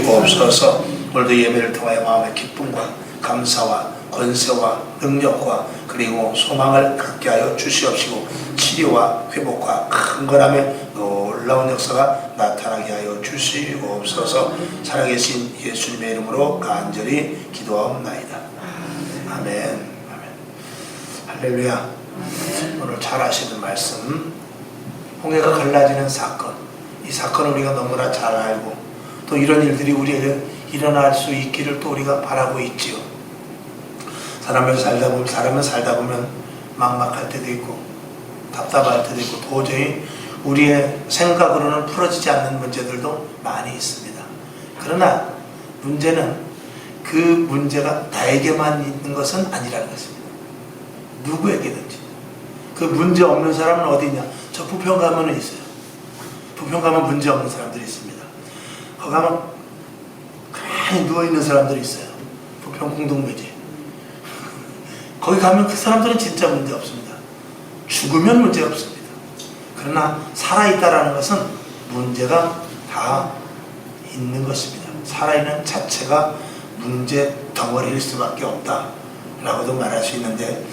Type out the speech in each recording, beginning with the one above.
주시옵소서. 오늘도 예배를 통하여 마음의 기쁨과 감사와 권세와 능력과 그리고 소망을 갖게 하여 주시옵시고, 치료와 회복과 강건함의 놀라운 역사가 나타나게 하여 주시옵소서. 살아계신 예수님의 이름으로 간절히 기도하옵나이다. 아멘. 할렐루야. 오늘 잘 아시는 말씀, 홍해가 갈라지는 사건, 이 사건을 우리가 너무나 잘 알고 또 이런 일들이 우리에게 일어날 수 있기를 또 우리가 바라고 있지요. 사람은 살다 보면 막막할 때도 있고 답답할 때도 있고 도저히 우리의 생각으로는 풀어지지 않는 문제들도 많이 있습니다. 그러나 문제는 그 문제가 나에게만 있는 것은 아니라는 것입니다. 누구에게든지. 그 문제 없는 사람은 어디 있냐? 저 부평 가면은 있어요. 부평 가면 문제 없는 사람들이 있습니다. 거기 가면 가만히 누워있는 사람들이 있어요. 부평 공동묘지. 거기 가면 그 사람들은 진짜 문제 없습니다. 죽으면 문제 없습니다. 그러나 살아있다라는 것은 문제가 다 있는 것입니다. 살아있는 자체가 문제 덩어리일 수밖에 없다 라고도 말할 수 있는데,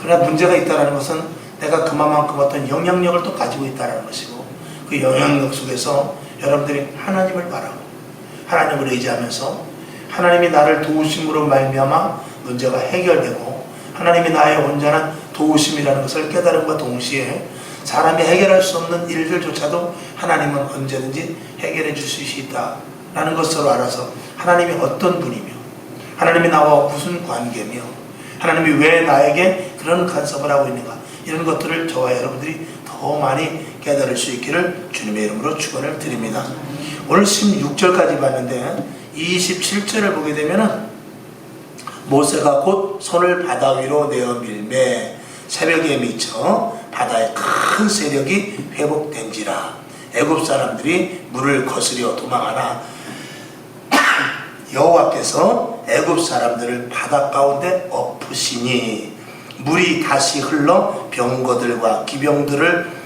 그러나 문제가 있다는 것은 내가 그만큼 어떤 영향력을 또 가지고 있다는 것이고, 그 영향력 속에서 여러분들이 하나님을 바라고 하나님을 의지하면서 하나님이 나를 도우심으로 말미암아 문제가 해결되고, 하나님이 나의 온전한 도우심이라는 것을 깨달음과 동시에 사람이 해결할 수 없는 일들조차도 하나님은 언제든지 해결해 주실 수 있다라는 것으로 알아서, 하나님이 어떤 분이며 하나님이 나와 무슨 관계며 하나님이 왜 나에게 그런 간섭을 하고 있는가, 이런 것들을 저와 여러분들이 더 많이 깨달을 수 있기를 주님의 이름으로 축원을 드립니다. 오늘 16절까지 봤는데 27절을 보게 되면은 모세가 곧 손을 바다 위로 내어 밀매 새벽에 미쳐 바다의 큰 세력이 회복된지라. 애굽 사람들이 물을 거스려 도망하나 여호와께서 애굽 사람들을 바다 가운데 엎으시니 물이 다시 흘러 병거들과 기병들을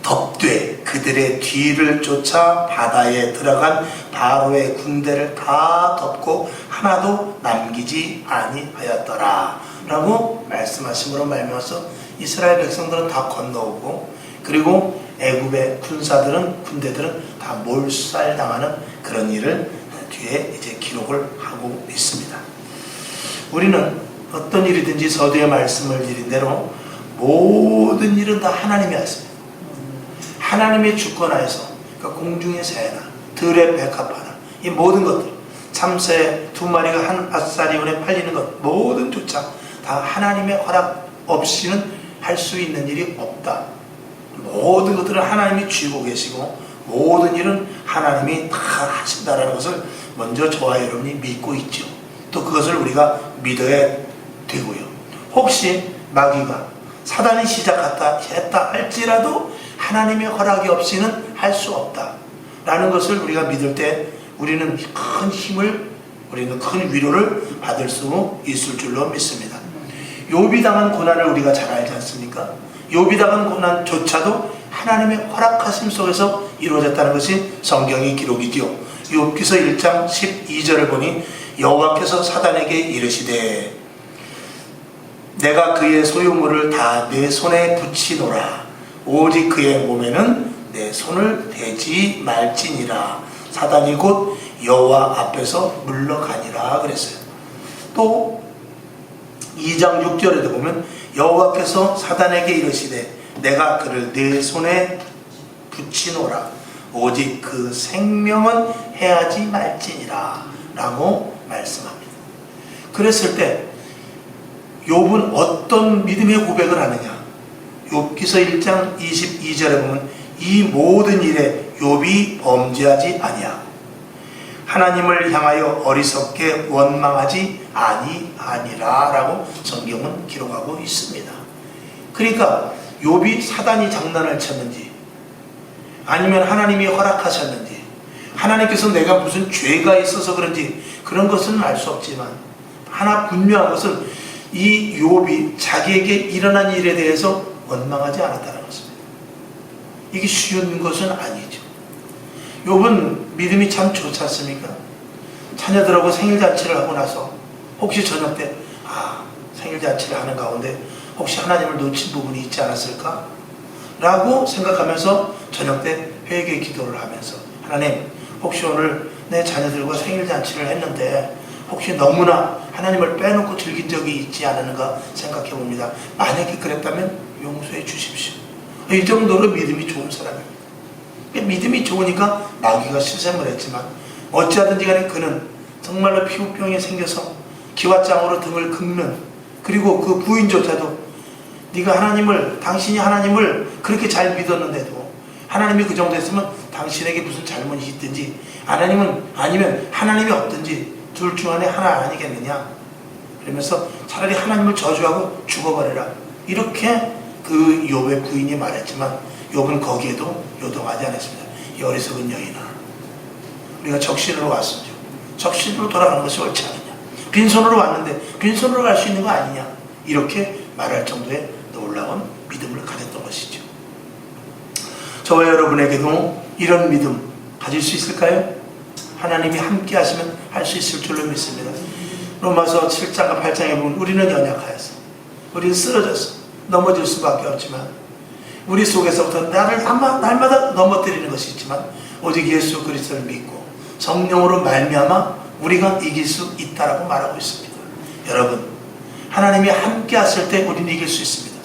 덮되 그들의 뒤를 쫓아 바다에 들어간 바로의 군대를 다 덮고 하나도 남기지 아니하였더라 라고 말씀하심으로 말미암아서 이스라엘 백성들은 다 건너오고, 그리고 애굽의 군대들은 다 몰살당하는 그런 일을 뒤에 이제 기록을 하고 있습니다. 우리는 어떤 일이든지 서두에 말씀을 드린 대로 모든 일은 다 하나님이 하십니다. 하나님의 주권하에서, 그러니까 공중의 새나 들의 백합화나 이 모든 것들, 참새 2마리가 한 아사리온에 팔리는 것 모든 조차 다 하나님의 허락 없이는 할 수 있는 일이 없다. 모든 것들은 하나님이 쥐고 계시고 모든 일은 하나님이 다 하신다라는 것을 먼저 저와 여러분이 믿고 있죠. 또 그것을 우리가 믿어야 되고요. 혹시 마귀가 사단이 했다 할지라도 하나님의 허락이 없이는 할 수 없다라는 것을 우리가 믿을 때 우리는 큰 힘을, 우리는 큰 위로를 받을 수 있을 줄로 믿습니다. 욥이 당한 고난을 우리가 잘 알지 않습니까? 욥이 당한 고난조차도 하나님의 허락하심 속에서 이루어졌다는 것이 성경의 기록이지요. 욥기서 1장 12절을 보니 여호와께서 사단에게 이르시되 내가 그의 소유물을 다 내 손에 붙이노라. 오직 그의 몸에는 내 손을 대지 말지니라. 사단이 곧 여호와 앞에서 물러가니라 그랬어요. 또 2장 6절에도 보면 여호와께서 사단에게 이르시되 내가 그를 내 손에 붙이노라. 오직 그 생명은 해하지 말지니라 라고 말씀합니다. 그랬을 때 욥은 어떤 믿음의 고백을 하느냐? 욥기서 1장 22절에 보면 이 모든 일에 욥이 범죄하지 아니하고 하나님을 향하여 어리석게 원망하지 아니하니라 라고 성경은 기록하고 있습니다. 그러니까 욥이 사단이 장난을 쳤는지 아니면 하나님이 허락하셨는지, 하나님께서 내가 무슨 죄가 있어서 그런지 그런 것은 알 수 없지만, 하나 분명한 것은 이 욥이 자기에게 일어난 일에 대해서 원망하지 않았다는 것입니다. 이게 쉬운 것은 아니죠. 욥은 믿음이 참 좋지 않습니까? 자녀들하고 생일잔치를 하고 나서 혹시 저녁 때 생일잔치를 하는 가운데 혹시 하나님을 놓친 부분이 있지 않았을까? 라고 생각하면서 저녁 때 회개 기도를 하면서 하나님, 혹시 오늘 내 자녀들과 생일잔치를 했는데 혹시 너무나 하나님을 빼놓고 즐긴 적이 있지 않은가 생각해 봅니다. 만약에 그랬다면 용서해 주십시오. 이 정도로 믿음이 좋은 사람입니다. 믿음이 좋으니까 마귀가 실생을 했지만 어찌하든지 간에 그는 정말로 피부병이 생겨서 기왓장으로 등을 긁는, 그리고 그 부인조차도 당신이 하나님을 그렇게 잘 믿었는데도 하나님이 그 정도 했으면 당신에게 무슨 잘못이 있든지 아니면 하나님이 없든지 둘 중 안에 하나 아니겠느냐, 그러면서 차라리 하나님을 저주하고 죽어버려라, 이렇게 그 욥의 부인이 말했지만 욥은 거기에도 요동하지 않았습니다. 이 어리석은 여인아, 우리가 적신으로 왔습니다. 적신으로 돌아가는 것이 옳지 않느냐, 빈손으로 왔는데 빈손으로 갈 수 있는 거 아니냐, 이렇게 말할 정도의 놀라운 믿음을 가졌던 것이죠. 저와 여러분에게도 이런 믿음 가질 수 있을까요? 하나님이 함께 하시면 할 수 있을 줄로 믿습니다. 로마서 7장과 8장에 보면 우리는 연약하여서, 우리는 쓰러져서 넘어질 수밖에 없지만 우리 속에서부터 날마다 넘어뜨리는 것이 있지만 오직 예수 그리스도를 믿고 성령으로 말미암아 우리가 이길 수 있다라고 말하고 있습니다. 여러분, 하나님이 함께 하실 때 우리는 이길 수 있습니다.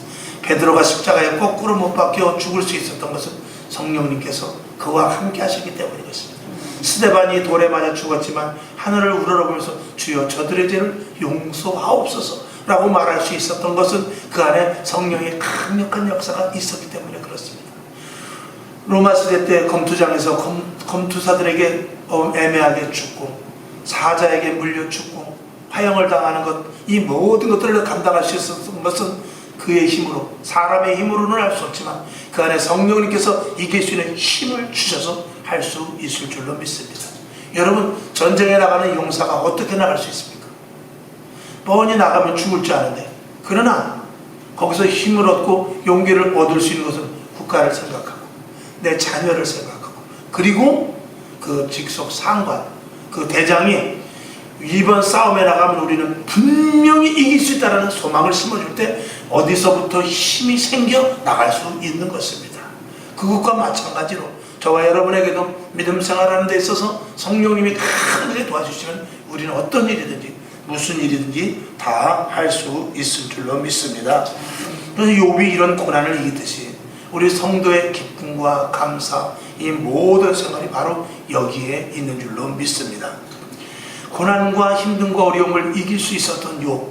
베드로가 십자가에 거꾸로 못 박혀 죽을 수 있었던 것은 성령님께서 그와 함께 하시기 때문이었습니다. 스데반이 돌에 맞아 죽었지만 하늘을 우러러보면서 주여 저들의 죄를 용서하옵소서 라고 말할 수 있었던 것은 그 안에 성령의 강력한 역사가 있었기 때문에 그렇습니다. 로마 시대 때 검투장에서 검투사들에게 애매하게 죽고 사자에게 물려 죽고 화형을 당하는 것, 이 모든 것들을 감당할 수 있었던 것은 그의 힘으로, 사람의 힘으로는 할 수 없지만 그 안에 성령님께서 이길 수 있는 힘을 주셔서 할 수 있을 줄로 믿습니다. 여러분, 전쟁에 나가는 용사가 어떻게 나갈 수 있습니까? 뻔히 나가면 죽을 줄 아는데, 그러나 거기서 힘을 얻고 용기를 얻을 수 있는 것은 국가를 생각하고 내 자녀를 생각하고, 그리고 그 직속 상관, 그 대장이 이번 싸움에 나가면 우리는 분명히 이길 수 있다는 소망을 심어줄 때 어디서부터 힘이 생겨 나갈 수 있는 것입니다. 그것과 마찬가지로 저와 여러분에게도 믿음 생활하는 데 있어서 성령님이 크게 도와주시면 우리는 어떤 일이든지 무슨 일이든지 다 할 수 있을 줄로 믿습니다. 그래서 욥이 이런 고난을 이기듯이 우리 성도의 기쁨과 감사, 이 모든 생활이 바로 여기에 있는 줄로 믿습니다. 고난과 힘듦과 어려움을 이길 수 있었던 욥,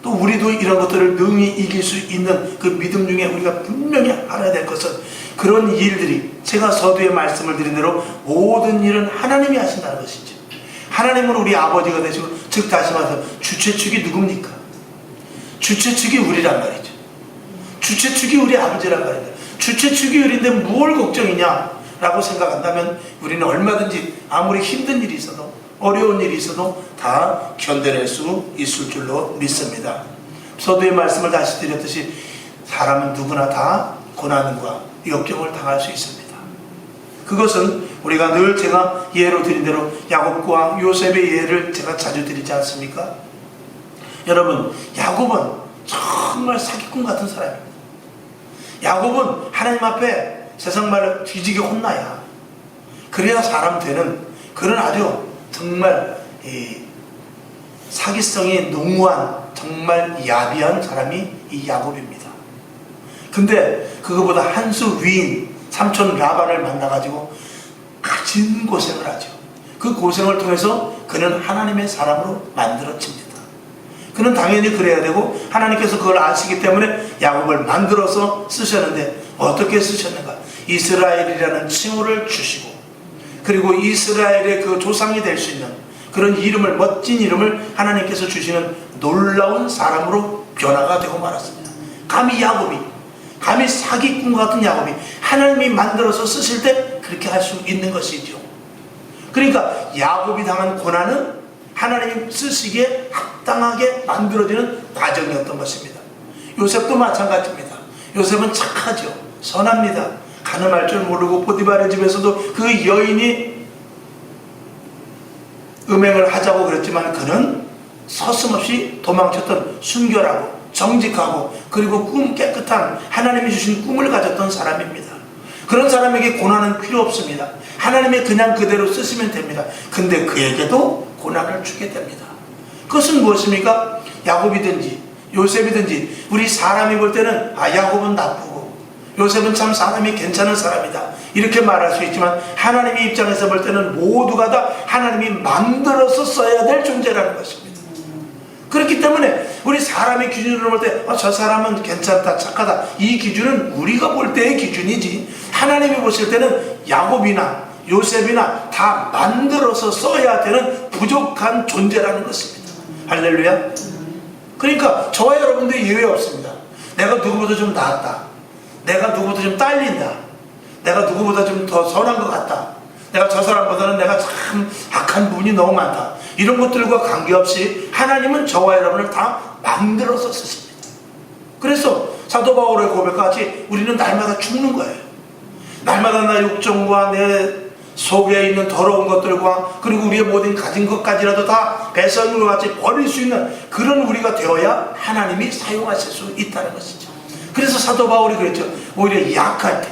또 우리도 이런 것들을 능히 이길 수 있는 그 믿음 중에 우리가 분명히 알아야 될 것은, 그런 일들이 제가 서두에 말씀을 드린 대로 모든 일은 하나님이 하신다는 것이죠. 하나님은 우리 아버지가 되시고, 즉 다시 말해서 주최측이 누굽니까? 주최측이 우리란 말이죠. 주최측이 우리 아버지란 말입니다. 주최측이 우리인데 뭘 걱정이냐 라고 생각한다면 우리는 얼마든지 아무리 힘든 일이 있어도 어려운 일이 있어도 다 견뎌낼 수 있을 줄로 믿습니다. 서두의 말씀을 다시 드렸듯이 사람은 누구나 다 고난과 역경을 당할 수 있습니다. 그것은 우리가 늘 제가 예로 드린 대로 야곱과 요셉의 예를 제가 자주 드리지 않습니까? 여러분, 야곱은 정말 사기꾼 같은 사람입니다. 야곱은 하나님 앞에 세상 말을 뒤지게 혼나야, 그래야 사람 되는 그런 아주 정말 사기성이 농후한 정말 야비한 사람이 이 야곱입니다. 근데 그거보다 한 수 위인 삼촌 라반을 만나가지고 가진 고생을 하죠. 그 고생을 통해서 그는 하나님의 사람으로 만들어집니다. 그는 당연히 그래야 되고 하나님께서 그걸 아시기 때문에 야곱을 만들어서 쓰셨는데 어떻게 쓰셨는가? 이스라엘이라는 칭호를 주시고, 그리고 이스라엘의 그 조상이 될 수 있는 그런 이름을, 멋진 이름을 하나님께서 주시는 놀라운 사람으로 변화가 되고 말았습니다. 감히 사기꾼 같은 야곱이 하나님이 만들어서 쓰실 때 그렇게 할 수 있는 것이죠. 그러니까 야곱이 당한 고난은 하나님이 쓰시기에 합당하게 만들어지는 과정이었던 것입니다. 요셉도 마찬가지입니다. 요셉은 착하죠. 선합니다. 가늠할 줄 모르고 보디발의 집에서도 그 여인이 음행을 하자고 그랬지만 그는 서슴없이 도망쳤던 순결하고 정직하고 그리고 꿈 깨끗한 하나님이 주신 꿈을 가졌던 사람입니다. 그런 사람에게 고난은 필요 없습니다. 하나님이 그냥 그대로 쓰시면 됩니다. 근데 그에게도 고난을 주게 됩니다. 그것은 무엇입니까? 야곱이든지 요셉이든지 우리 사람이 볼 때는 야곱은 나쁘고 요셉은 참 사람이 괜찮은 사람이다 이렇게 말할 수 있지만 하나님의 입장에서 볼 때는 모두가 다 하나님이 만들어서 써야 될 존재라는 것입니다. 그렇기 때문에 우리 사람의 기준으로 볼 때 저 사람은 괜찮다 착하다 이 기준은 우리가 볼 때의 기준이지 하나님이 보실 때는 야곱이나 요셉이나 다 만들어서 써야 되는 부족한 존재라는 것입니다. 할렐루야. 그러니까 저와 여러분들 예외 없습니다. 내가 누구보다 좀 낫다, 내가 누구보다 좀 딸린다, 내가 누구보다 좀 더 선한 것 같다, 내가 저 사람보다는 내가 참 악한 부분이 너무 많다, 이런 것들과 관계없이 하나님은 저와 여러분을 다 만들어서 쓰십니다. 그래서 사도 바울의 고백같이 우리는 날마다 죽는 거예요. 날마다 나 육정과 내 속에 있는 더러운 것들과 그리고 우리의 모든 가진 것까지라도 다 배설물과 같이 버릴 수 있는 그런 우리가 되어야 하나님이 사용하실 수 있다는 것이죠. 그래서 사도 바울이 그랬죠. 오히려 약할 때,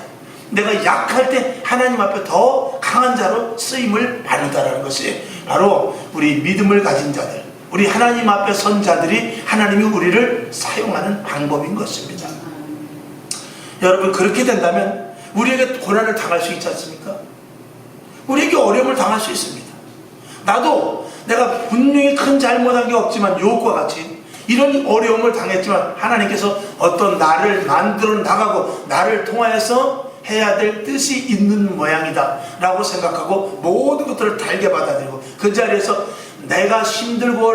내가 약할 때 하나님 앞에 더 강한 자로 쓰임을 받는다는 것이 바로 우리 믿음을 가진 자들, 우리 하나님 앞에 선 자들이 하나님이 우리를 사용하는 방법인 것입니다. 여러분, 그렇게 된다면 우리에게 고난을 당할 수 있지 않습니까? 우리에게 어려움을 당할 수 있습니다. 나도 내가 분명히 큰 잘못한 게 없지만 욕과 같이 이런 어려움을 당했지만 하나님께서 어떤 나를 만들어 나가고 나를 통하여서 해야 될 뜻이 있는 모양이다 라고 생각하고 모든 것들을 달게 받아들이고 그 자리에서 내가 힘들고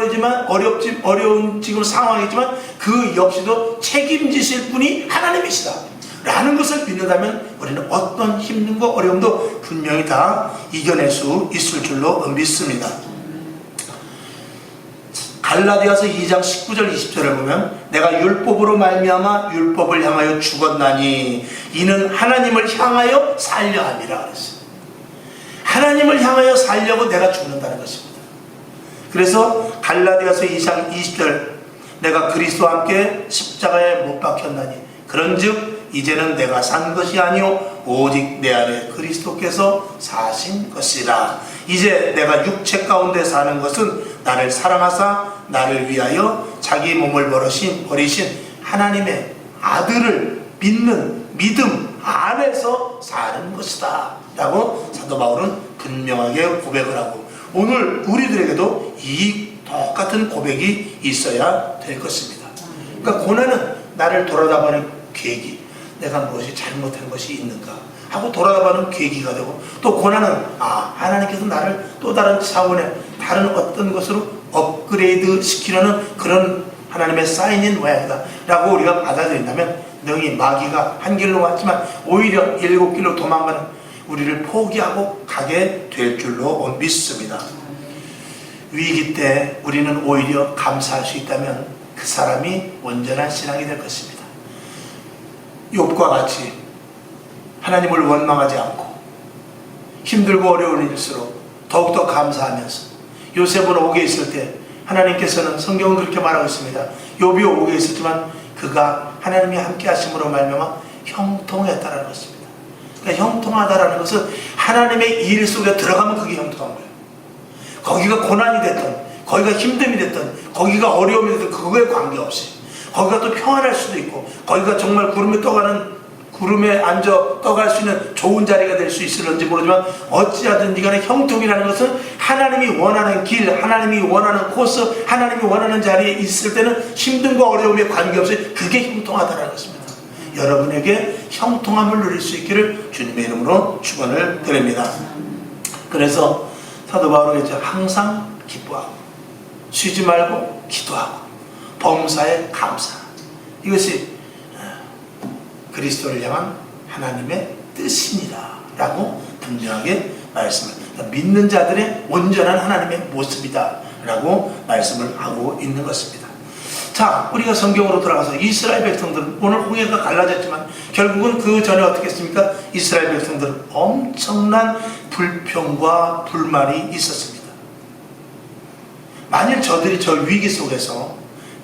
어려운 지금 상황이지만 그 역시도 책임지실 분이 하나님이시다 라는 것을 믿는다면 우리는 어떤 힘든과 어려움도 분명히 다 이겨낼 수 있을 줄로 믿습니다. 갈라디아서 2장 19절 20절을 보면 내가 율법으로 말미암아 율법을 향하여 죽었나니 이는 하나님을 향하여 살려 함이라 그랬어요. 하나님을 향하여 살려고 내가 죽는다는 것입니다. 그래서 갈라디아서 2장 20절 내가 그리스도와 함께 십자가에 못 박혔나니 그런즉 이제는 내가 산 것이 아니요 오직 내 안에 그리스도께서 사신 것이라. 이제 내가 육체 가운데 사는 것은 나를 사랑하사 나를 위하여 자기 몸을 버리신 하나님의 아들을 믿는 믿음 안에서 사는 것이다 라고 사도 바울은 분명하게 고백을 하고 오늘 우리들에게도 이 똑같은 고백이 있어야 될 것입니다. 그러니까 고난은 나를 돌아다보는 계기, 내가 무엇이 잘못한 것이 있는가 하고 돌아다보는 계기가 되고 또 고난은 하나님께서 나를 또 다른 차원의 다른 어떤 것으로 업그레이드 시키려는 그런 하나님의 사인인 모양이다 라고 우리가 받아들인다면 능히 마귀가 한 길로 왔지만 오히려 7길로 도망가는 우리를 포기하고 가게 될 줄로 믿습니다. 위기 때 우리는 오히려 감사할 수 있다면 그 사람이 온전한 신앙이 될 것입니다. 욥과 같이 하나님을 원망하지 않고 힘들고 어려운 일일수록 더욱더 감사하면서 요셉은 옥에 있을 때 하나님께서는 성경은 그렇게 말하고 있습니다. 욥이 옥에 있었지만 그가 하나님이 함께 하심으로 말미암아 형통했다라는 것입니다. 그러니까 형통하다라는 것은 하나님의 일 속에 들어가면 그게 형통한 거예요. 거기가 고난이 됐든 거기가 힘듦이 됐든 거기가 어려움이 됐든 그거에 관계없이 거기가 또 평안할 수도 있고 거기가 정말 구름에 앉아 떠갈 수 있는 좋은 자리가 될 수 있을런지 모르지만 어찌하든지 간에 형통이라는 것은 하나님이 원하는 길, 하나님이 원하는 코스, 하나님이 원하는 자리에 있을 때는 힘듦과 어려움에 관계없이 그게 형통하다는 것입니다. 여러분에게 형통함을 누릴 수 있기를 주님의 이름으로 축원을 드립니다. 그래서 사도 바울은 항상 기뻐하고 쉬지 말고 기도하고 범사에 감사, 이것이 그리스도를 향한 하나님의 뜻입니다 라고 분명하게 말씀을, 믿는 자들의 온전한 하나님의 모습이다 라고 말씀을 하고 있는 것입니다. 자, 우리가 성경으로 돌아가서 이스라엘 백성들, 오늘 홍해가 갈라졌지만 결국은 그 전에 어떻게 했습니까? 이스라엘 백성들은 엄청난 불평과 불만이 있었습니다. 만일 저들이 저 위기 속에서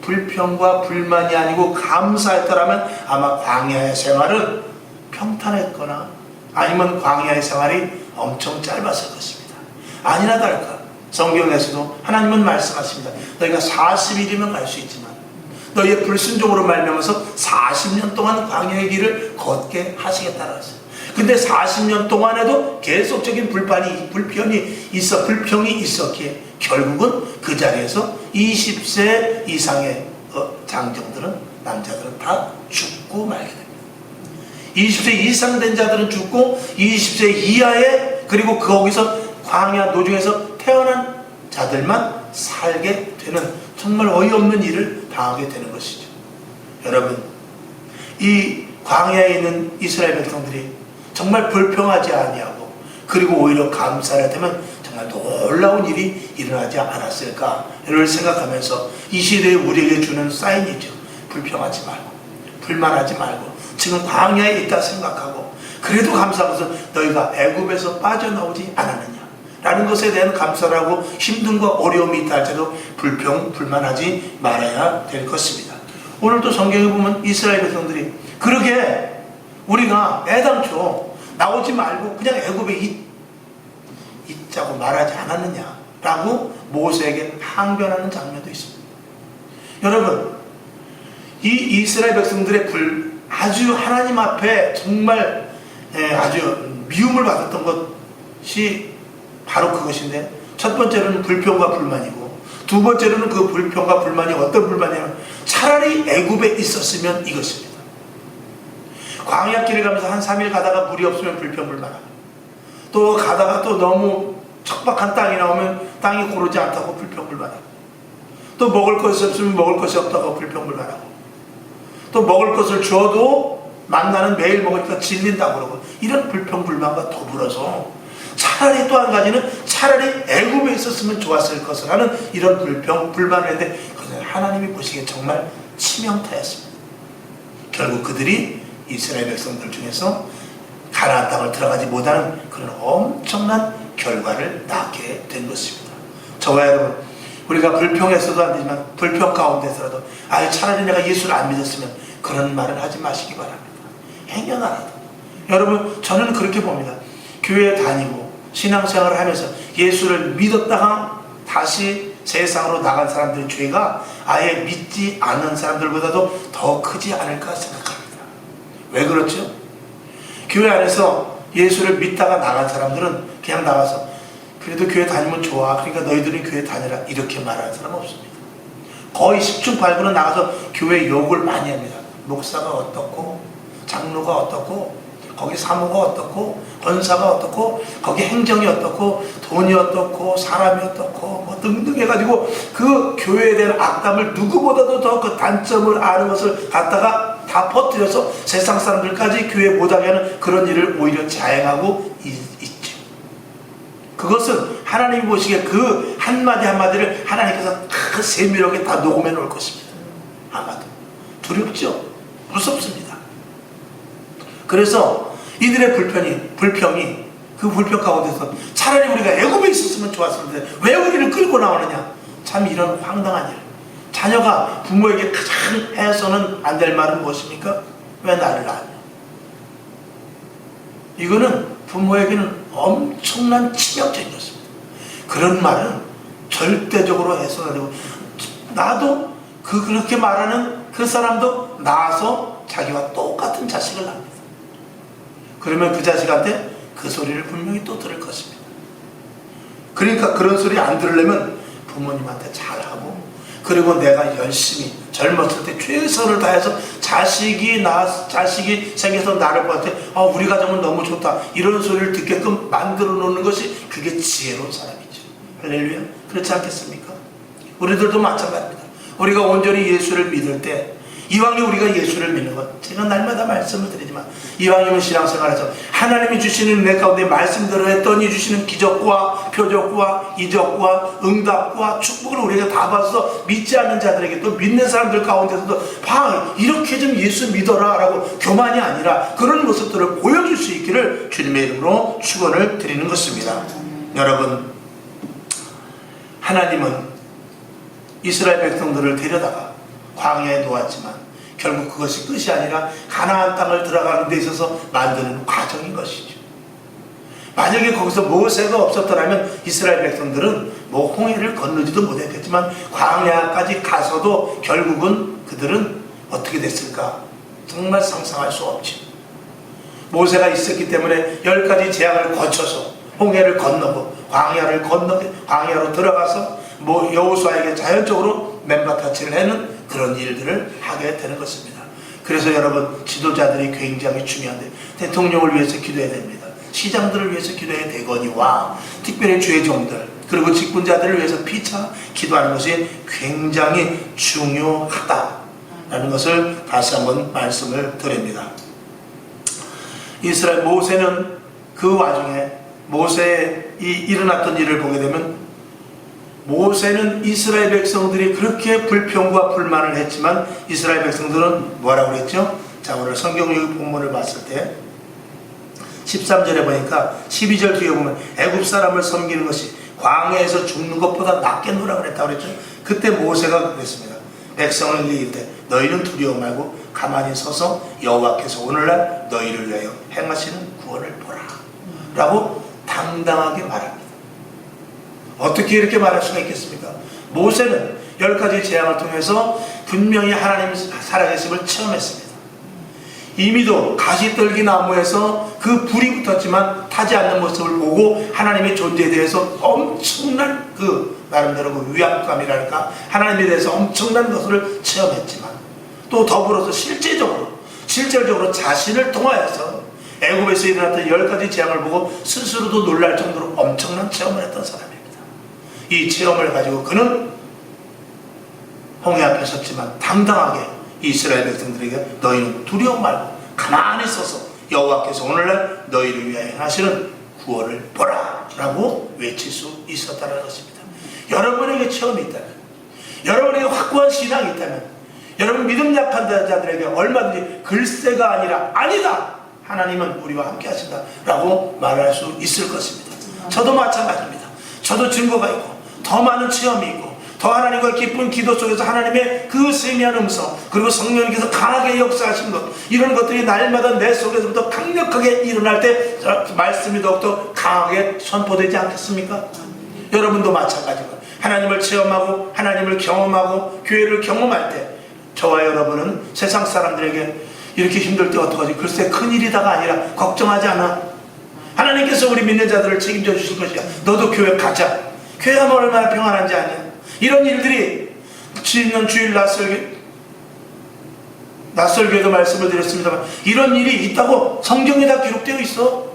불평과 불만이 아니고 감사했더라면 아마 광야의 생활은 평탄했거나 아니면 광야의 생활이 엄청 짧았을 것입니다. 아니나 다를까 성경에서도 하나님은 말씀하십니다. 너희가 40일이면 갈 수 있지만 너희의 불순종으로 말미암아서 40년 동안 광야의 길을 걷게 하시겠다고 했어요. 근데 40년 동안에도 계속적인 불평이 있었기에 결국은 그 자리에서 20세 이상의 남자들은 다 죽고 말게 됩니다. 20세 이상 된 자들은 죽고 20세 이하의 그리고 거기서 광야 노중에서 태어난 자들만 살게 되는 정말 어이없는 일을 당하게 되는 것이죠. 여러분, 이 광야에 있는 이스라엘 백성들이 정말 불평하지 아니하고 그리고 오히려 감사를 하면 정말 놀라운 일이 일어나지 않았을까를 생각하면서 이 시대에 우리에게 주는 사인이죠. 불평하지 말고 불만하지 말고 지금 광야에 있다 생각하고 그래도 감사한 것은 너희가 애굽에서 빠져나오지 않았느냐 라는 것에 대한 감사를 하고 힘듦과 어려움이 있다 할지라도 불만하지 말아야 될 것입니다. 오늘도 성경에 보면 이스라엘 백성들이 그러게 우리가 애당초 나오지 말고 그냥 애굽에 있자고 말하지 않았느냐라고 모세에게 항변하는 장면도 있습니다. 여러분, 이 이스라엘 백성들의 아주 하나님 앞에 정말 아주 미움을 받았던 것이 바로 그것인데, 첫 번째로는 불평과 불만이고 두 번째로는 그 불평과 불만이 어떤 불만이냐면 차라리 애굽에 있었으면 이것입니다. 광야길을 가면서 한 3일 가다가 물이 없으면 불평불만하고 또 가다가 또 너무 척박한 땅이 나오면 땅이 고르지 않다고 불평불만하고 또 먹을 것이 없으면 먹을 것이 없다고 불평불만하고 또 먹을 것을 줘도 만나는 매일 먹으니까 질린다고 그러고 이런 불평불만과 더불어서 차라리 또 한 가지는 차라리 애굽에 있었으면 좋았을 것을 하는 이런 불평불만을 했는데 그것은 하나님이 보시기에 정말 치명타였습니다. 결국 그들이 이스라엘 백성들 중에서 가나안 땅을 들어가지 못하는 그런 엄청난 결과를 낳게 된 것입니다. 저와 여러분, 우리가 불평해서도 안 되지만 불평 가운데서라도 차라리 내가 예수를 안 믿었으면 그런 말을 하지 마시기 바랍니다. 행여나라도. 여러분, 저는 그렇게 봅니다. 교회에 다니고 신앙생활을 하면서 예수를 믿었다가 다시 세상으로 나간 사람들의 죄가 아예 믿지 않는 사람들보다도 더 크지 않을까 생각합니다. 왜 그렇죠? 교회 안에서 예수를 믿다가 나간 사람들은 그냥 나가서 그래도 교회 다니면 좋아, 그러니까 너희들은 교회 다니라, 이렇게 말하는 사람 없습니다. 거의 10중 8구는 나가서 교회 욕을 많이 합니다. 목사가 어떻고 장로가 어떻고 거기 사모가 어떻고 권사가 어떻고 거기 행정이 어떻고 돈이 어떻고 사람이 어떻고 뭐 등등 해가지고 그 교회에 대한 악담을 누구보다도 더 그 단점을 아는 것을 갖다가 다 퍼뜨려서 세상 사람들까지 교회 못하게 하는 그런 일을 오히려 자행하고 있죠. 그것은 하나님이 보시기에 그 한마디 한마디를 하나님께서 다 세밀하게 다 녹음해 놓을 것입니다. 아마도 두렵죠. 무섭습니다. 그래서 이들의 불평이 그 불평 가운데서 차라리 우리가 애굽에 있었으면 좋았을 텐데 왜 우리를 끌고 나오느냐. 참 이런 황당한 일. 자녀가 부모에게 가장 해서는 안 될 말은 무엇입니까? 왜 나를 낳았냐. 이거는 부모에게는 엄청난 치명적인 것입니다. 그런 말은 절대적으로 해서는 안 되고, 나도 그렇게 말하는 그 사람도 낳아서 자기와 똑같은 자식을 낳습니다. 그러면 그 자식한테 그 소리를 분명히 또 들을 것입니다. 그러니까 그런 소리 안 들으려면 부모님한테 잘하고, 그리고 내가 열심히 젊었을 때 최선을 다해서 자식이 생겨서 나를 볼 때 우리 가정은 너무 좋다, 이런 소리를 듣게끔 만들어 놓는 것이 그게 지혜로운 사람이죠. 할렐루야. 그렇지 않겠습니까? 우리들도 마찬가지입니다. 우리가 온전히 예수를 믿을 때, 이왕이면 우리가 예수를 믿는 것, 제가 날마다 말씀을 드리지만 이왕이면 신앙생활에서 하나님이 주시는 내 가운데 말씀대로 했더니 주시는 기적과 표적과 이적과 응답과 축복을 우리가 다 받아서 믿지 않는 자들에게, 또 믿는 사람들 가운데서도 이렇게 좀 예수 믿어라 라고 교만이 아니라 그런 모습들을 보여줄 수 있기를 주님의 이름으로 축원을 드리는 것입니다. 여러분, 하나님은 이스라엘 백성들을 데려다가 광야에 놓았지만 결국 그것이 끝이 아니라 가나안 땅을 들어가는 데 있어서 만드는 과정인 것이죠. 만약에 거기서 모세가 없었더라면 이스라엘 백성들은 홍해를 건너지도 못했겠지만 광야까지 가서도 결국은 그들은 어떻게 됐을까? 정말 상상할 수 없지. 모세가 있었기 때문에 10가지 재앙을 거쳐서 홍해를 건너고 광야로 들어가서 여호수아에게 자연적으로 맨바타치를 하는 그런 일들을 하게 되는 것입니다. 그래서 여러분, 지도자들이 굉장히 중요한데 대통령을 위해서 기도해야 됩니다. 시장들을 위해서 기도해야 되거니와 특별히 주의 종들 그리고 직분자들을 위해서 피차 기도하는 것이 굉장히 중요하다라는 것을 다시 한번 말씀을 드립니다. 이스라엘 모세는 그 와중에 모세의 일어났던 일을 보게 되면 모세는 이스라엘 백성들이 그렇게 불평과 불만을 했지만 이스라엘 백성들은 뭐라고 그랬죠? 자, 오늘 성경 본문을 봤을 때 13절에 보니까 12절 뒤에 보면 애굽 사람을 섬기는 것이 광야에서 죽는 것보다 낫겠노라 그랬다고 그랬죠. 그때 모세가 그랬습니다. 백성을 이르되 너희는 두려워 말고 가만히 서서 여호와께서 오늘날 너희를 위하여 행하시는 구원을 보라 라고 당당하게 말합니다. 어떻게 이렇게 말할 수가 있겠습니까? 모세는 10가지 재앙을 통해서 분명히 하나님의 살아계심을 체험했습니다. 이미도 가시떨기 나무에서 그 불이 붙었지만 타지 않는 모습을 보고 하나님의 존재에 대해서 엄청난 나름대로 위압감이랄까 하나님에 대해서 엄청난 것을 체험했지만 또 더불어서 실질적으로 자신을 통하여서 애굽에서 일어났던 10가지 재앙을 보고 스스로도 놀랄 정도로 엄청난 체험을 했던 사람입니다. 이 체험을 가지고 그는 홍해 앞에 섰지만 당당하게 이스라엘 백성들에게 너희는 두려워 말고 가만히 서서 여호와께서 오늘날 너희를 위하여 행하시는 구원을 보라 라고 외칠 수 있었다는 것입니다. 여러분에게 체험이 있다면, 여러분에게 확고한 신앙이 있다면, 여러분 믿음 약한 자들에게 얼마든지 글쎄가 아니라 아니다, 하나님은 우리와 함께 하신다 라고 말할 수 있을 것입니다. 저도 마찬가지입니다. 저도 증거가 있고 더 많은 체험이 있고 더 하나님과 기쁜 기도 속에서 하나님의 그 세미한 음성 그리고 성령님께서 강하게 역사하신 것, 이런 것들이 날마다 내 속에서부터 강력하게 일어날 때 말씀이 더욱더 강하게 선포되지 않겠습니까? 여러분도 마찬가지고 하나님을 체험하고 하나님을 경험하고 교회를 경험할 때 저와 여러분은 세상 사람들에게 이렇게 힘들 때 어떡하지? 글쎄 큰일이다가 아니라 걱정하지 않아. 하나님께서 우리 믿는 자들을 책임져 주실 것이야. 너도 교회 가자. 교회가 얼마나 평안한지 아냐. 이런 일들이 지난 주일 낯설교에도 말씀을 드렸습니다만 이런 일이 있다고 성경에 다 기록되어 있어.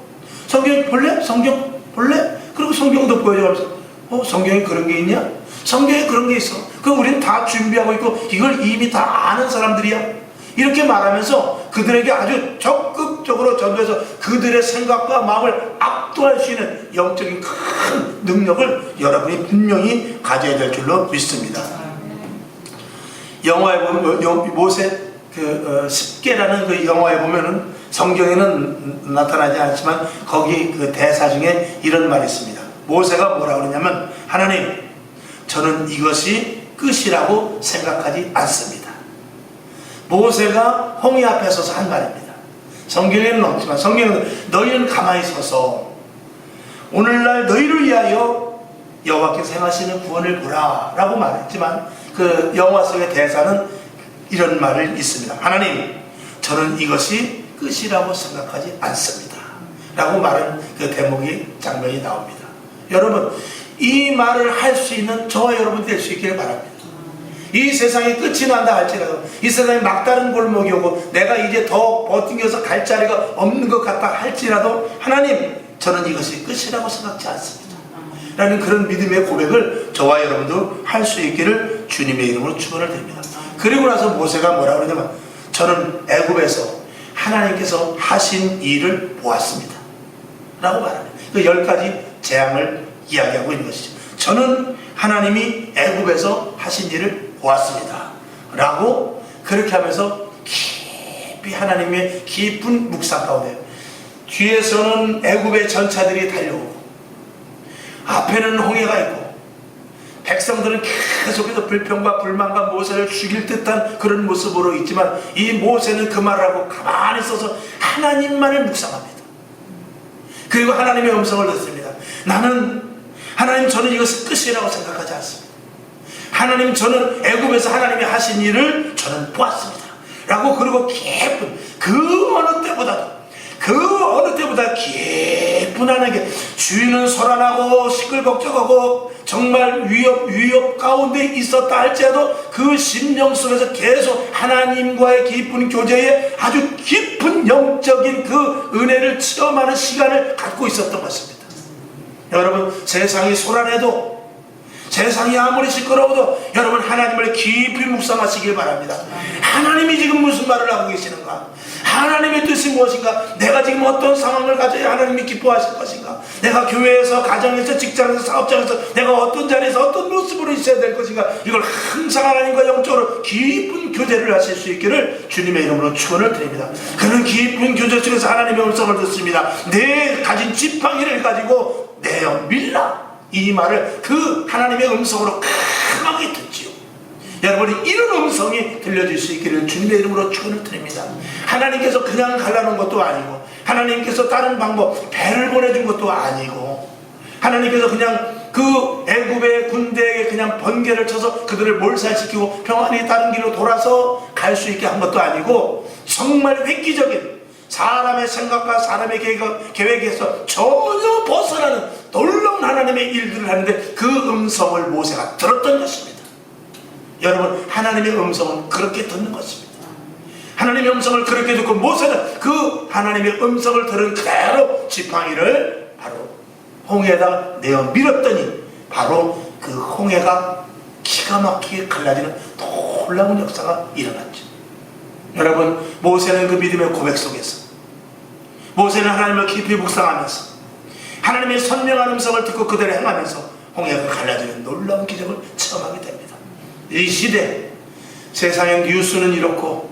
성경 볼래? 성경 볼래? 그리고 성경도 보여줘가면서 성경에 그런 게 있냐? 성경에 그런 게 있어. 그럼 우리는 다 준비하고 있고 이걸 이미 다 아는 사람들이야. 이렇게 말하면서 그들에게 아주 적극적으로 전도해서 그들의 생각과 마음을 압도할 수 있는 영적인 큰 능력을 여러분이 분명히 가져야 될 줄로 믿습니다. 영화에 보면 모세 십계라는 그 영화에 보면은 성경에는 나타나지 않지만 거기 그 대사 중에 이런 말이 있습니다. 모세가 뭐라고 그러냐면 하나님, 저는 이것이 끝이라고 생각하지 않습니다. 모세가 홍해 앞에 서서 한 말입니다. 성경에는 없지만 성경은 너희는 가만히 서서 오늘날 너희를 위하여 여호와께서 행하시는 구원을 보라 라고 말했지만 그 영화 속의 대사는 이런 말이 있습니다. 하나님, 저는 이것이 끝이라고 생각하지 않습니다 라고 말한 그 대목이 장면이 나옵니다. 여러분, 이 말을 할 수 있는 저와 여러분 될 수 있기를 바랍니다. 이 세상이 끝이 난다 할지라도, 이 세상이 막다른 골목이 오고 내가 이제 더 버팅겨서 갈 자리가 없는 것 같다 할지라도 하나님, 저는 이것이 끝이라고 생각지 않습니다 라는 그런 믿음의 고백을 저와 여러분도 할 수 있기를 주님의 이름으로 축원을 드립니다. 그리고 나서 모세가 뭐라고 그러냐면 저는 애굽에서 하나님께서 하신 일을 보았습니다 라고 말합니다. 그 10가지 재앙을 이야기하고 있는 것이죠. 저는 하나님이 애굽에서 하신 일을 보았습니다 라고 그렇게 하면서 깊이 하나님의 깊은 묵상 가운데 뒤에서는 애굽의 전차들이 달려오고 앞에는 홍해가 있고 백성들은 계속해서 불평과 불만과 모세를 죽일 듯한 그런 모습으로 있지만 이 모세는 그 말을 하고 가만히 있어서 하나님만을 묵상합니다. 그리고 하나님의 음성을 듣습니다. 하나님 저는 이것이 끝이라고 생각하지 않습니다. 하나님 저는 애굽에서 하나님이 하신 일을 저는 보았습니다 라고, 그리고 깊은 그 어느 때보다 깊은 하나님께, 주인은 소란하고 시끌벅적하고 정말 위협 가운데 있었다 할지라도 그 심령 속에서 계속 하나님과의 깊은 교제에 아주 깊은 영적인 그 은혜를 체험하는 시간을 갖고 있었던 것입니다. 여러분, 세상이 소란해도, 세상이 아무리 시끄러워도 여러분 하나님을 깊이 묵상하시길 바랍니다. 하나님이 지금 무슨 말을 하고 계시는가? 하나님의 뜻이 무엇인가? 내가 지금 어떤 상황을 가져야 하나님이 기뻐하실 것인가? 내가 교회에서, 가정에서, 직장에서, 사업장에서 내가 어떤 자리에서 어떤 모습으로 있어야 될 것인가? 이걸 항상 하나님과 영적으로 깊은 교제를 하실 수 있기를 주님의 이름으로 축원을 드립니다. 그런 깊은 교제 속에서 하나님의 음성을 듣습니다. 내 가진 지팡이를 가지고 내어 밀라, 이 말을 그 하나님의 음성으로 강하게 듣지요. 여러분이 이런 음성이 들려질 수 있기를 주님의 이름으로 축원을 드립니다. 하나님께서 그냥 갈라놓은 것도 아니고, 하나님께서 다른 방법 배를 보내준 것도 아니고, 하나님께서 그냥 그 애굽의 군대에게 그냥 번개를 쳐서 그들을 몰살시키고 평안히 다른 길로 돌아서 갈 수 있게 한 것도 아니고, 정말 획기적인 사람의 생각과 사람의 계획에서 전혀 벗어나는 놀라운 하나님의 일들을 하는데 그 음성을 모세가 들었던 것입니다. 여러분, 하나님의 음성은 그렇게 듣는 것입니다. 하나님의 음성을 그렇게 듣고 모세는 그 하나님의 음성을 들은 그대로 지팡이를 바로 홍해에다 내어 밀었더니 바로 그 홍해가 기가 막히게 갈라지는 놀라운 역사가 일어났죠. 여러분, 모세는 그 믿음의 고백 속에서, 모세는 하나님을 깊이 묵상하면서 하나님의 선명한 음성을 듣고 그대로 행하면서 홍해가 갈라지는 놀라운 기적을 체험하게 됩니다. 이 시대, 세상의 뉴스는 이렇고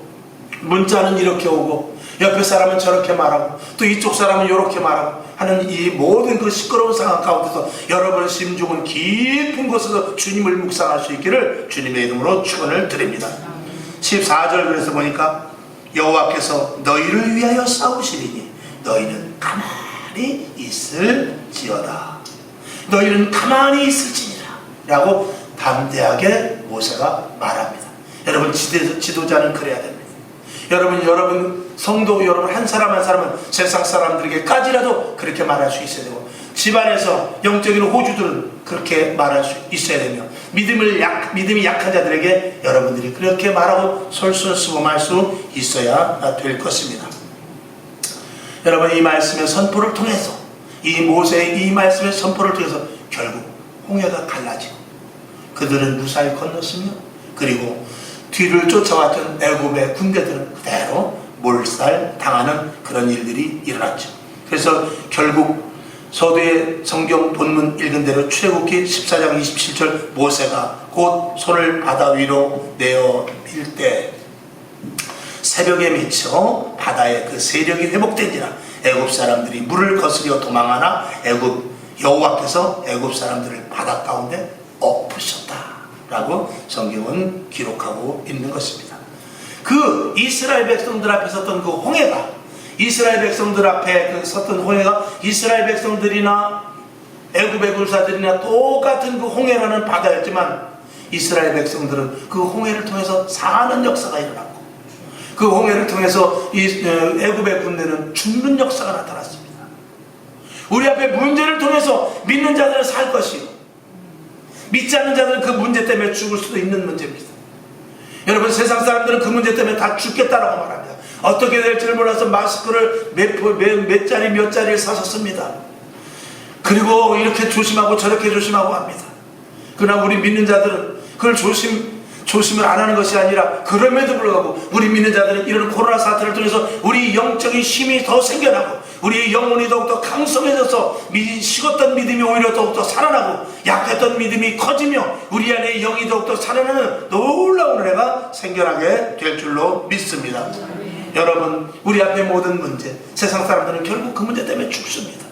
문자는 이렇게 오고 옆에 사람은 저렇게 말하고 또 이쪽 사람은 이렇게 말하고 하는 이 모든 그 시끄러운 상황 가운데서 여러분의 심중은 깊은 곳에서 주님을 묵상할 수 있기를 주님의 이름으로 축원을 드립니다. 14절 그래서 보니까 여호와께서 너희를 위하여 싸우시리니 너희는 가만히 있을지어다. 너희는 가만히 있을지니라 라고 담대하게 모세가 말합니다. 여러분, 지도자는 그래야 됩니다. 여러분 성도 여러분 한 사람 한 사람은 세상 사람들에게까지라도 그렇게 말할 수 있어야 되고, 집안에서 영적인 호주들은 그렇게 말할 수 있어야 되며, 믿음이 약한 자들에게 여러분들이 그렇게 말하고 솔선수범할 수 있어야 될 것입니다. 여러분, 이 말씀의 선포를 통해서, 이 모세의 이 말씀의 선포를 통해서 결국 홍해가 갈라지고 그들은 무사히 건넜으며, 그리고 뒤를 쫓아왔던 애굽의 군대들은 그대로 몰살당하는 그런 일들이 일어났죠. 그래서 결국 서두의 성경 본문 읽은 대로 출애굽기 14장 27절 모세가 곧 손을 바다 위로 내어 밀 때 새벽에 미쳐 바다의 그 세력이 회복되니라. 애굽 사람들이 물을 거스려 도망하나 여호와께서 애굽 사람들을 바다 가운데 엎으셨다 라고 성경은 기록하고 있는 것입니다. 그 이스라엘 백성들 앞에 섰던 그 홍해가, 이스라엘 백성들 앞에 섰던 홍해가 이스라엘 백성들이나 애굽의 군사들이나 똑같은 그 홍해라는 바다였지만, 이스라엘 백성들은 그 홍해를 통해서 사는 역사가 일어났고, 그 홍해를 통해서 애굽의 군대는 죽는 역사가 나타났습니다. 우리 앞에 문제를 통해서 믿는 자들은 살 것이요, 믿지 않는 자들은 그 문제 때문에 죽을 수도 있는 문제입니다. 여러분, 세상 사람들은 그 문제 때문에 다 죽겠다라고 말합니다. 어떻게 될지를 몰라서 마스크를 몇 자리 몇 자리를 사서 씁니다. 그리고 이렇게 조심하고 저렇게 조심하고 합니다. 그러나 우리 믿는 자들은 그걸 조심을 안 하는 것이 아니라, 그럼에도 불구하고 우리 믿는 자들은 이런 코로나 사태를 통해서 우리 영적인 힘이 더 생겨나고 우리의 영혼이 더욱더 강성해져서 식었던 믿음이 오히려 더욱더 살아나고 약했던 믿음이 커지며 우리 안에 영이 더욱더 살아나는 놀라운 은혜가 생겨나게 될 줄로 믿습니다. 여러분, 우리 앞에 모든 문제, 세상 사람들은 결국 그 문제 때문에 죽습니다.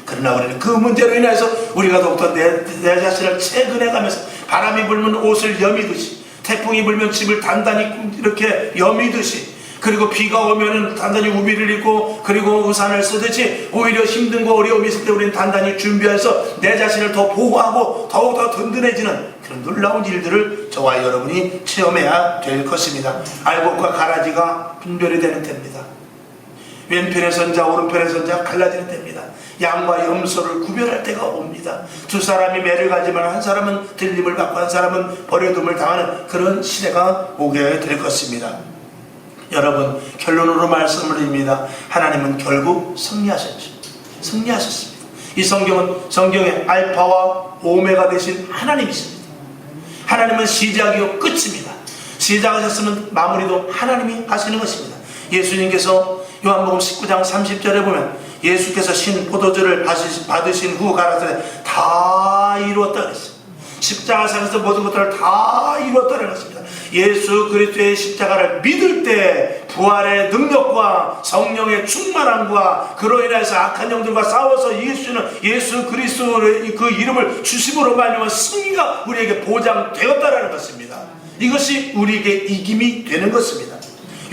그러나 우리는 그 문제로 인해서 우리가 더욱더 내 자신을 채근해가면서 바람이 불면 옷을 여미듯이, 태풍이 불면 집을 단단히 이렇게 여미듯이, 그리고 비가 오면은 단단히 우비를 입고 그리고 우산을 쓰듯이, 오히려 힘든 거 어려움이 있을 때 우리는 단단히 준비해서 내 자신을 더 보호하고 더욱더 든든해지는 그런 놀라운 일들을 저와 여러분이 체험해야 될 것입니다. 알곡과 가라지가 분별이 되는 때입니다. 왼편의 선자 오른편의 선자 갈라지는 때입니다. 양과 염소를 구별할 때가 옵니다. 두 사람이 매를 가지만 한 사람은 들림을 받고 한 사람은 버려둠을 당하는 그런 시대가 오게 될 것입니다. 여러분, 결론으로 말씀을 드립니다. 하나님은 결국 승리하셨습니다. 이 성경의 알파와 오메가 되신 하나님이십니다. 하나님은 시작이요 끝입니다. 시작하셨으면 마무리도 하나님이 하시는 것입니다. 예수님께서 요한복음 19장 30절에 보면 예수께서 신 포도주를 받으신 후 가라사대 다 이루었다 그랬습니다. 십자가상에서 모든 것들을 다 이루었다는 것입니다. 예수 그리스도의 십자가를 믿을 때 부활의 능력과 성령의 충만함과 그로 인해서 악한 영들과 싸워서 이길 수 있는 예수 그리스도의 그 이름을 주심으로 말미암아 승리가 우리에게 보장되었다는 것입니다. 이것이 우리에게 이김이 되는 것입니다.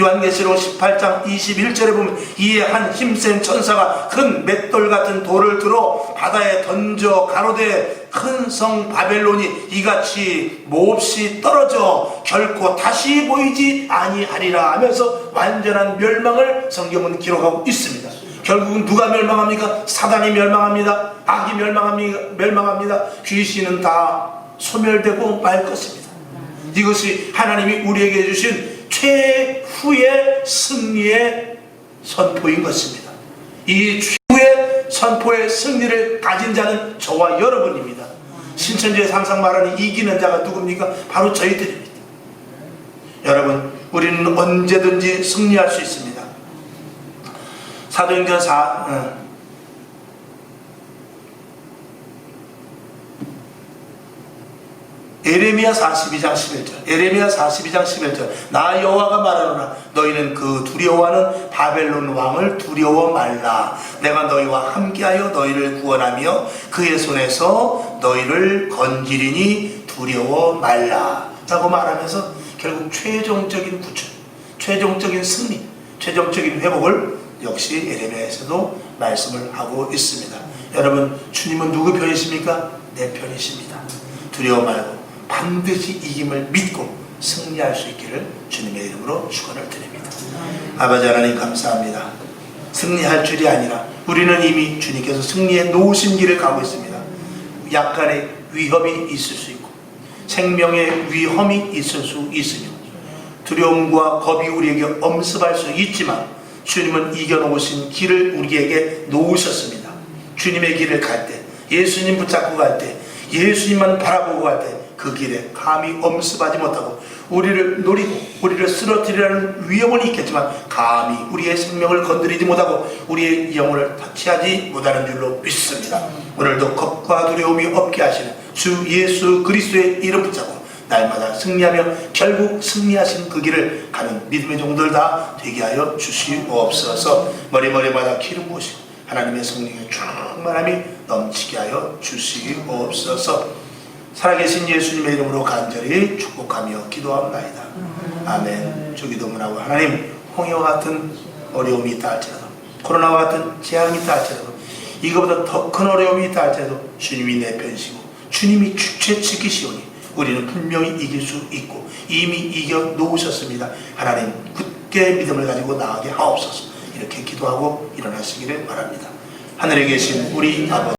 요한계시록 18장 21절에 보면 이에 한 힘센 천사가 큰 맷돌 같은 돌을 들어 바다에 던져 가로되 큰 성 바벨론이 이같이 몹시 떨어져 결코 다시 보이지 아니하리라 하면서 완전한 멸망을 성경은 기록하고 있습니다. 결국은 누가 멸망합니까? 사단이 멸망합니다. 악이 멸망합니다. 귀신은 다 소멸되고 말 것입니다. 이것이 하나님이 우리에게 주신 최후의 승리의 선포인 것입니다. 이 최후의 선포의 승리를 가진 자는 저와 여러분입니다. 신천지에서 항상 말하는 이기는 자가 누굽니까? 바로 저희들입니다. 여러분, 우리는 언제든지 승리할 수 있습니다. 사도행전 에레미야 42장 11절 나 여호와가 말하노라 너희는 그 두려워하는 바벨론 왕을 두려워 말라. 내가 너희와 함께하여 너희를 구원하며 그의 손에서 너희를 건지리니 두려워 말라 라고 말하면서 결국 최종적인 구출, 최종적인 승리, 최종적인 회복을 역시 에레미야에서도 말씀을 하고 있습니다. 여러분, 주님은 누구 편이십니까? 내 편이십니다. 두려워 말고 반드시 이김을 믿고 승리할 수 있기를 주님의 이름으로 축원을 드립니다. 아버지 하나님 감사합니다. 승리할 줄이 아니라 우리는 이미 주님께서 승리의 놓으신 길을 가고 있습니다. 약간의 위협이 있을 수 있고 생명의 위험이 있을 수 있으며 두려움과 겁이 우리에게 엄습할 수 있지만 주님은 이겨놓으신 길을 우리에게 놓으셨습니다. 주님의 길을 갈 때, 예수님 붙잡고 갈 때, 예수님만 바라보고 갈 때 그 길에 감히 엄습하지 못하고 우리를 노리고 우리를 쓰러뜨리라는 위험은 있겠지만 감히 우리의 생명을 건드리지 못하고 우리의 영혼을 터치하지 못하는 줄로 믿습니다. 오늘도 겁과 두려움이 없게 하시는 주 예수 그리스도의 이름 붙잡고 날마다 승리하며 결국 승리하신 그 길을 가는 믿음의 종들 다 되게 하여 주시옵소서. 머리마다 기름 부으시고 하나님의 성령의 충만함이 넘치게 하여 주시옵소서. 살아계신 예수님의 이름으로 간절히 축복하며 기도합나이다. 아멘. 주기도문하고 하나님, 홍해와 같은 어려움이 있다 할지라도 코로나와 같은 재앙이 있다 할지라도 이거보다 더 큰 어려움이 있다 할지라도 주님이 내 편이시고 주님이 주체 지키시오니 우리는 분명히 이길 수 있고 이미 이겨 놓으셨습니다. 하나님, 굳게 믿음을 가지고 나아가게 하옵소서. 이렇게 기도하고 일어나시기를 바랍니다. 하늘에 계신 우리 아버지